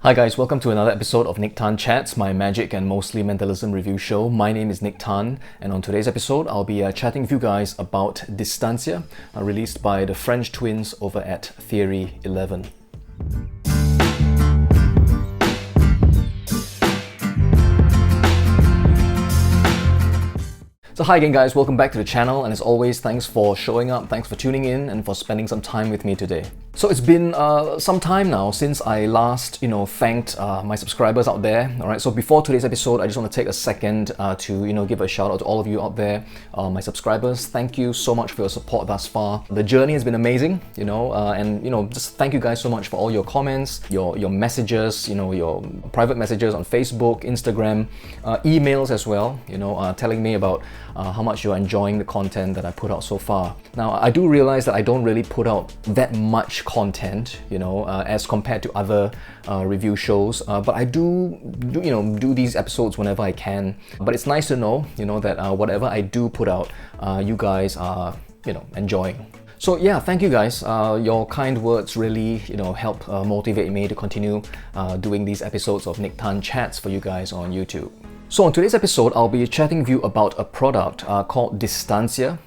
Hi guys, welcome to another episode of Nick Tan Chats, my magic and mostly mentalism review show. My name is Nick Tan, and on today's episode, I'll be chatting with you guys about Distancia, released by the French twins over at Theory 11. So hi again guys, welcome back to the channel, and as always, thanks for showing up, thanks for tuning in, and for spending some time with me today. So it's been some time now since I last, thanked my subscribers out there. All right. So before today's episode, I just want to take a second to, give a shout out to all of you out there, my subscribers. Thank you so much for your support thus far. The journey has been amazing, and just thank you guys so much for all your comments, your messages, your private messages on Facebook, Instagram, emails as well. Telling me about how much you're enjoying the content that I put out so far. Now, I do realize that I don't really put out that much content, as compared to other review shows, but I do these episodes whenever I can. But it's nice to know, that whatever I do put out, you guys are, enjoying. So yeah, thank you guys. Your kind words really, help motivate me to continue doing these episodes of Nick Tan Chats for you guys on YouTube. So on today's episode, I'll be chatting with you about a product called Distancia,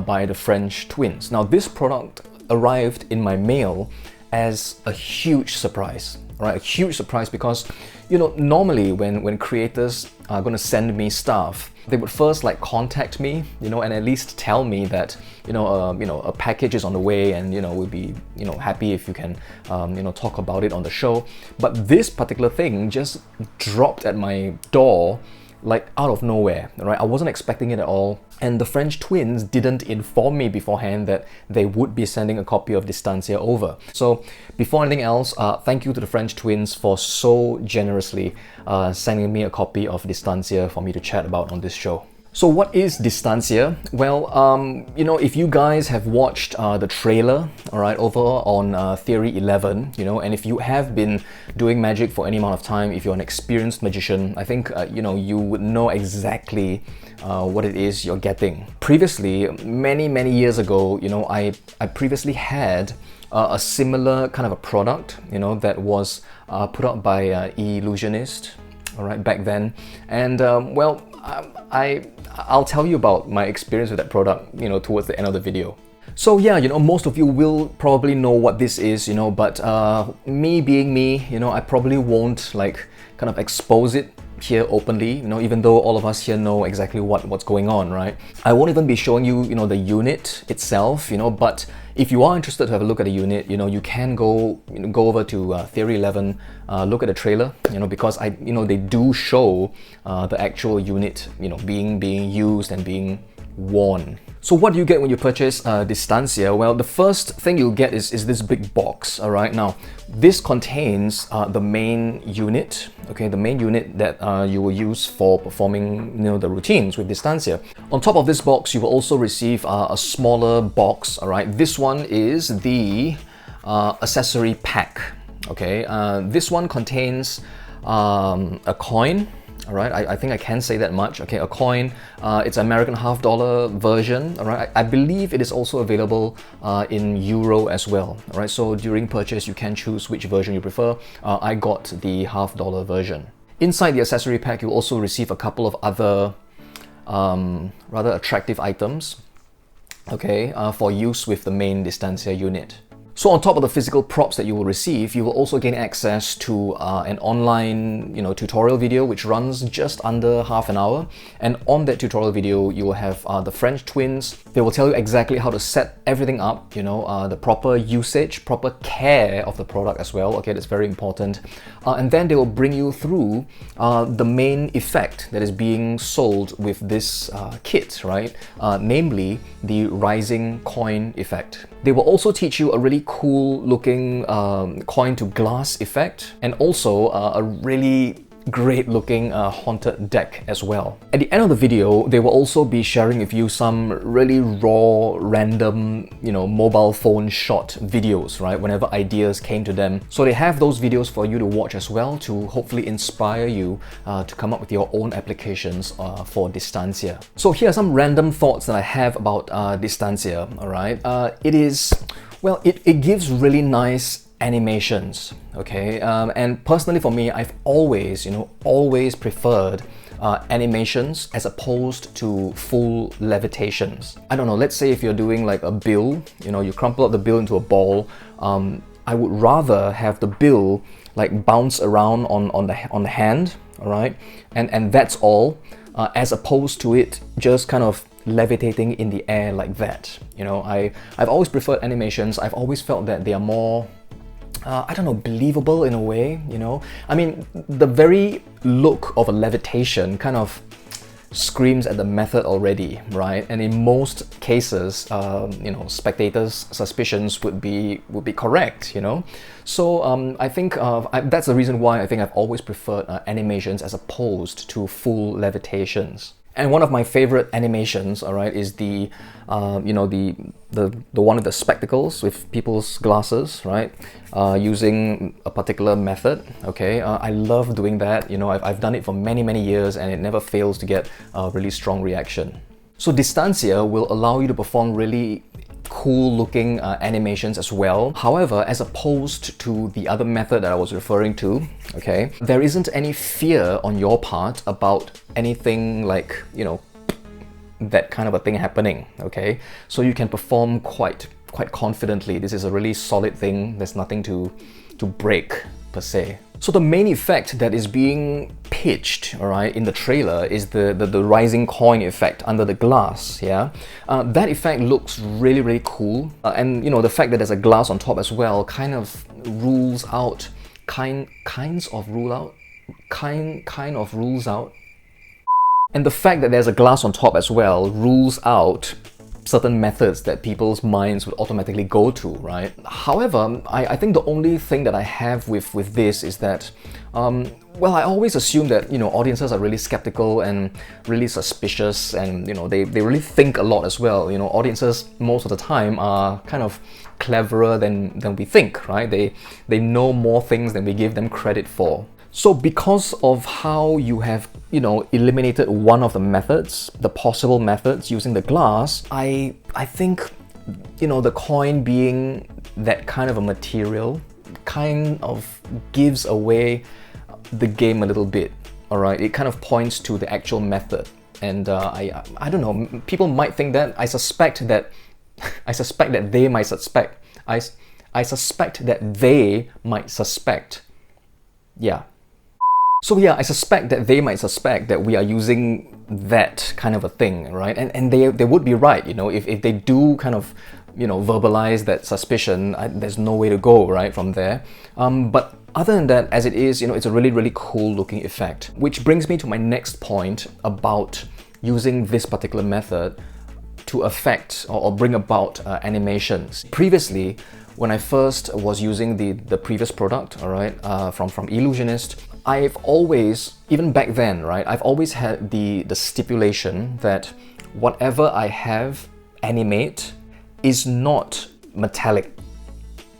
by the French twins. Now, this product arrived in my mail as a huge surprise, right? A huge surprise because, normally when creators are going to send me stuff, they would first contact me, and at least tell me that, a package is on the way, and we'll be, happy if you can, talk about it on the show. But this particular thing just dropped at my door, out of nowhere, right? I wasn't expecting it at all. And the French twins didn't inform me beforehand that they would be sending a copy of Distancia over. So before anything else, thank you to the French twins for so generously sending me a copy of Distancia for me to chat about on this show. So what is Distancia? Well, if you guys have watched the trailer, over on Theory 11, and if you have been doing magic for any amount of time, if you're an experienced magician, I think, you would know exactly what it is you're getting. Previously, many years ago, I previously had a similar kind of a product, that was put out by Illusionist, back then. And, I'll tell you about my experience with that product, towards the end of the video. So yeah, most of you will probably know what this is, but me being me, I probably won't kind of expose it here openly, even though all of us here know exactly what's going on, right? I won't even be showing you, the unit itself, but if you are interested to have a look at the unit, you can go over to Theory 11, look at the trailer, because they do show the actual unit, being used and being worn. So what do you get when you purchase Distancia? Well, the first thing you'll get is this big box, alright? Now, this contains the main unit, the main unit that you will use for performing, the routines with Distancia. On top of this box, you will also receive a smaller box, alright? This one is the accessory pack, this one contains a coin. Alright, I think I can say that much. A coin. It's American $50 version. Alright, I believe it is also available in Euro as well. Alright, so during purchase you can choose which version you prefer. I got the $50 version. Inside the accessory pack, you also receive a couple of other rather attractive items. For use with the main Distancia unit. So on top of the physical props that you will receive, you will also gain access to an online, tutorial video which runs just under half an hour. And on that tutorial video, you will have the French twins. They will tell you exactly how to set everything up, the proper usage, proper care of the product as well. That's very important. And then they will bring you through the main effect that is being sold with this kit, right? Namely, the rising coin effect. They will also teach you a really cool looking coin to glass effect, and also a really great looking haunted deck as well. At the end of the video, they will also be sharing with you some really raw, random, mobile phone shot videos, right? Whenever ideas came to them. So they have those videos for you to watch as well to hopefully inspire you to come up with your own applications for Distancia. So here are some random thoughts that I have about Distancia, alright? It gives really nice animations, okay? And personally for me, I've always, always preferred animations as opposed to full levitations. I don't know, let's say if you're doing like a bill, you crumple up the bill into a ball, I would rather have the bill like bounce around on the hand, all right? And that's all, as opposed to it just kind of levitating in the air like that. I've always preferred animations. I've always felt that they are more I don't know, believable in a way, I mean, the very look of a levitation kind of screams at the method already, right? And in most cases, spectators' suspicions would be correct, So I think that's the reason why I think I've always preferred animations as opposed to full levitations. And one of my favorite animations, all right, is the one with the spectacles with people's glasses, right? Using a particular method, okay? I love doing that. I've done it for many years and it never fails to get a really strong reaction. So Distancia will allow you to perform really cool looking animations as well. However, as opposed to the other method that I was referring to, okay, there isn't any fear on your part about anything like, that kind of a thing happening, okay? So you can perform quite confidently. This is a really solid thing. There's nothing to break per se. So the main effect that is being pitched, all right, in the trailer is the rising coin effect under the glass, yeah? That effect looks really cool. And the fact that there's a glass on top as well kind of rules out, kind of rules out. And the fact that there's a glass on top as well rules out certain methods that people's minds would automatically go to, right? However, I think the only thing that I have with this is that, well, I always assume that, audiences are really skeptical and really suspicious and, they really think a lot as well. Audiences most of the time are kind of cleverer than we think, right? They know more things than we give them credit for. So because of how you have, eliminated one of the methods, the possible methods using the glass, I think, the coin being that kind of a material kind of gives away the game a little bit, all right? It kind of points to the actual method. And I don't know, people might think that. I suspect that they might suspect. I suspect that they might suspect. Yeah. So yeah, I suspect that they might suspect that we are using that kind of a thing, right? And they would be right, if they do kind of, verbalize that suspicion, there's no way to go, right, from there. But other than that, as it is, it's a really cool looking effect. Which brings me to my next point about using this particular method to affect or bring about animations. Previously, when I first was using the previous product, all right, from Illusionist, I've always, even back then, right, I've always had the stipulation that whatever I have animate is not metallic,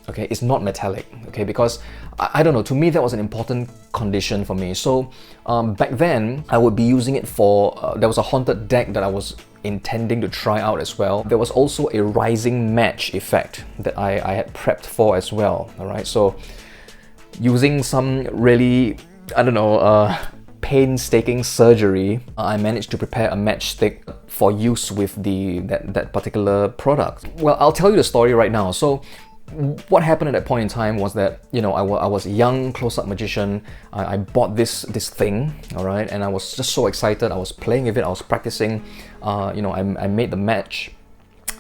okay? It's not metallic, okay? Because, I don't know, to me that was an important condition for me. So back then, I would be using it for, there was a haunted deck that I was intending to try out as well. There was also a rising match effect that I had prepped for as well, all right? So using some really, I don't know, painstaking surgery, I managed to prepare a matchstick for use with that particular product. Well, I'll tell you the story right now. So what happened at that point in time was that, I was a young close-up magician. I bought this thing, all right, and I was just so excited. I was playing with it, I was practicing, I made the match,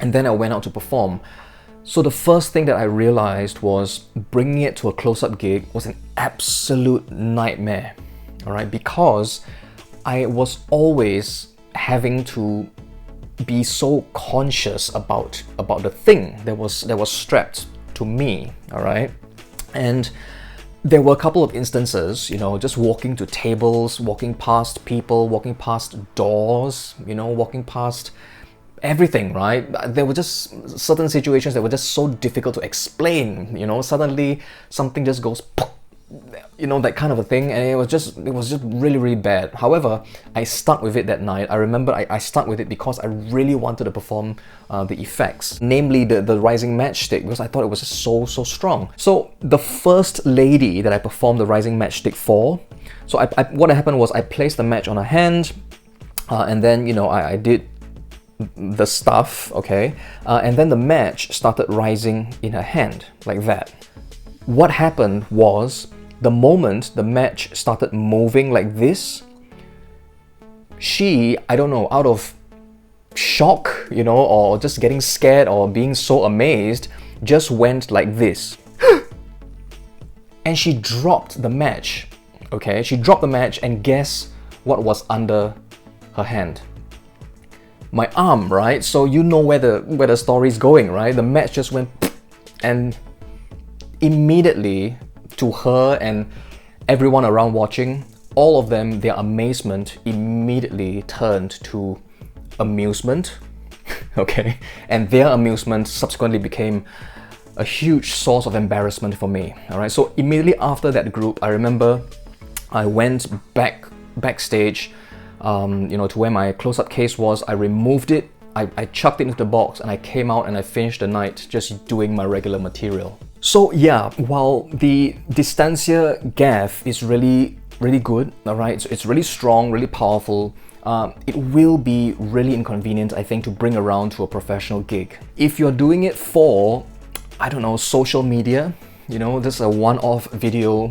and then I went out to perform. So the first thing that I realized was bringing it to a close-up gig was an absolute nightmare, all right, because I was always having to be so conscious about the thing that was strapped to me, all right? And there were a couple of instances, just walking to tables, walking past people, walking past doors, walking past everything, right? There were just certain situations that were just so difficult to explain, suddenly something just goes you know, that kind of a thing, and it was just really, really bad. However, I stuck with it that night. I remember I stuck with it because I really wanted to perform the effects, namely the rising matchstick, because I thought it was so strong. So the first lady that I performed the rising matchstick for, so what happened was I placed the match on her hand, and then, you know, I did the stuff, okay, and then the match started rising in her hand like that. What happened was, the moment the match started moving like this, she, I don't know, out of shock, you know, or just getting scared or being so amazed, just went like this. And she dropped the match, okay? She dropped the match, and guess what was under her hand? My arm, right? So you know where the story's going, right? The match just went, and immediately, to her and everyone around watching, all of them, their amazement immediately turned to amusement, okay? And their amusement subsequently became a huge source of embarrassment for me, all right? So immediately after that group, I remember I went backstage, you know, to where my close-up case was. I removed it, I chucked it into the box, and I came out and I finished the night just doing my regular material. So yeah, while the Distancia gaff is really good, alright, so it's really strong, really powerful, it will be really inconvenient, I think, to bring around to a professional gig. If you're doing it for, I don't know, social media, you know, this is a one-off video,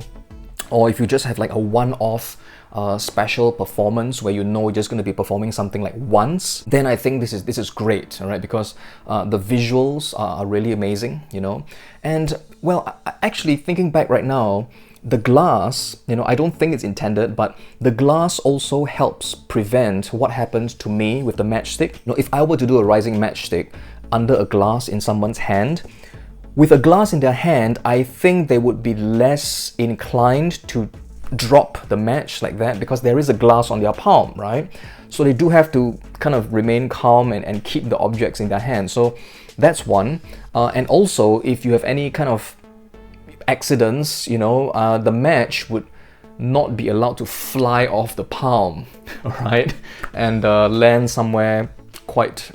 or if you just have like a one-off special performance where you know you're just going to be performing something like once, then I think this is great, all right, because the visuals are really amazing, you know. And well, actually thinking back right now, the glass, you know, I don't think it's intended, but the glass also helps prevent what happens to me with the matchstick. You know, if I were to do a rising matchstick under a glass in someone's hand, with a glass in their hand, I think they would be less inclined to drop the match like that, because there is a glass on their palm, right? So they do have to kind of remain calm and keep the objects in their hand. So that's one. And also, if you have any kind of accidents, you know, the match would not be allowed to fly off the palm, right? And land somewhere quite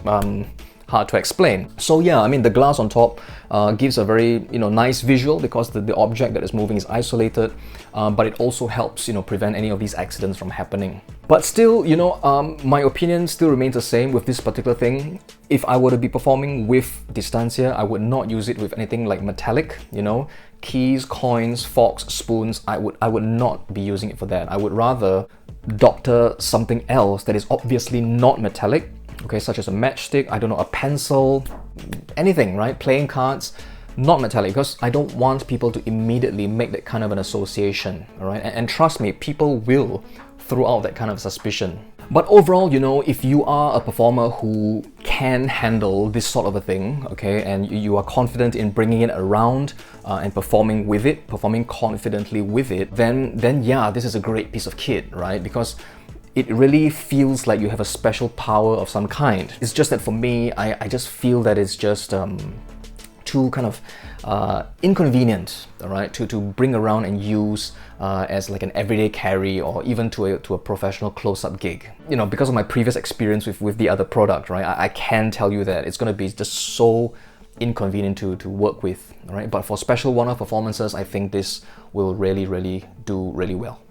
hard to explain. So yeah, I mean, the glass on top gives a very, you know, nice visual, because the object that is moving is isolated, but it also helps, you know, prevent any of these accidents from happening. But still, you know, my opinion still remains the same with this particular thing. If I were to be performing with Distancia, I would not use it with anything like metallic, you know, keys, coins, forks, spoons. I would not be using it for that. I would rather doctor something else that is obviously not metallic, okay, such as a matchstick, I don't know, a pencil, anything, right? Playing cards, not metallic, because I don't want people to immediately make that kind of an association, all right? And trust me, people will throw out that kind of suspicion. But overall, you know, if you are a performer who can handle this sort of a thing, okay, and you are confident in bringing it around and performing with it, performing confidently with it, then yeah, this is a great piece of kit, right? Because it really feels like you have a special power of some kind. It's just that for me, I just feel that it's just too kind of inconvenient, all right, to bring around and use as like an everyday carry, or even to a professional close-up gig. You know, because of my previous experience with the other product, right, I can tell you that it's going to be just so inconvenient to work with, all right? But for special one-off performances, I think this will really do really well.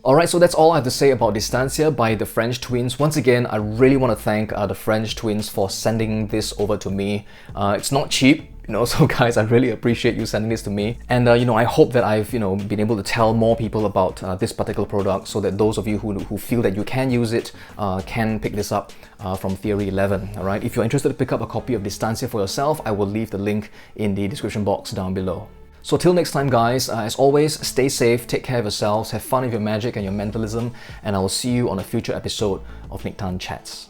Alright, so that's all I have to say about Distancia by the French twins. Once again, I really want to thank the French twins for sending this over to me. It's not cheap, you know, so guys, I really appreciate you sending this to me. And you know, I hope that I've, you know, been able to tell more people about this particular product, so that those of you who feel that you can use it can pick this up from Theory 11. Alright, if you're interested to pick up a copy of Distancia for yourself, I will leave the link in the description box down below. So till next time, guys, as always, stay safe, take care of yourselves, have fun with your magic and your mentalism, and I will see you on a future episode of Nique Chats.